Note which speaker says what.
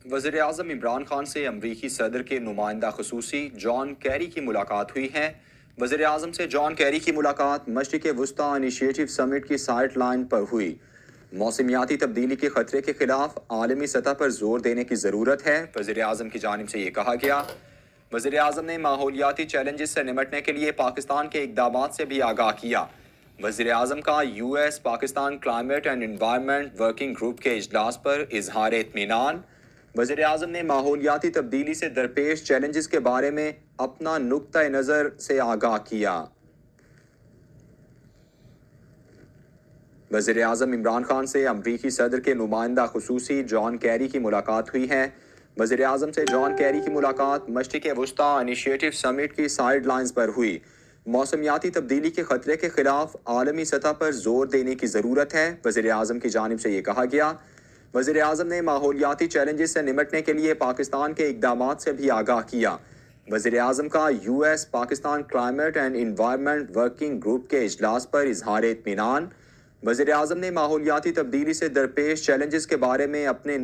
Speaker 1: वज़ीर-ए-आज़म इमरान खान से अमरीकी सदर के नुमाइंदा ख़ुसूसी जॉन कैरी की मुलाकात हुई है। वज़ीर-ए-आज़म से जॉन कैरी की मुलाकात मशरिक़ वुस्ता इनिशिएटिव समिट की साइड लाइन पर हुई। मौसमियाती तब्दीली के खतरे के खिलाफ आलमी सतह पर जोर देने की ज़रूरत है, वज़ीर-ए-आज़म की जानिब से ये कहा गया। वज़ीर-ए-आज़म ने माहौलियाती चैलेंजेस से निमटने के लिए पाकिस्तान के इक़दामात से भी आगाह किया। वज़ीर-ए-आज़म का US Pakistan climate and environment working group के इजलास पर इजहार इत्मीनान। वज़ीर-ए-आज़म ने माहौलियाती तब्दीली से दरपेश चैलेंजेस के बारे में अपना नुक्ता नज़र से आगाह किया। वज़ीर-ए-आज़म इमरान खान से अमरीकी सदर के नुमाइंदा ख़ुसूसी जॉन कैरी की मुलाकात हुई है। वज़ीर-ए-आज़म से जॉन कैरी की मुलाकात मशरिक़ वुस्ता इनिशिएटिव समिट की साइड लाइन्स पर हुई। मौसमियाती तब्दीली के खतरे के खिलाफ आलमी सतह पर जोर देने की ज़रूरत है, वज़ीर-ए-आज़म की जानिब से ये कहा गया। वज़ीर-ए-आज़म ने माहौलियाती चैलेंजेस से निमटने के लिए पाकिस्तान के इक़दामात से भी आगाह किया। वज़ीर-ए-आज़म का US Pakistan climate and environment working group के इजलास पर इजहार इत्मीनान। वज़ीर-ए-आज़म ने माहौलियाती तब्दीली से दरपेश चैलेंजेस के बारे में अपने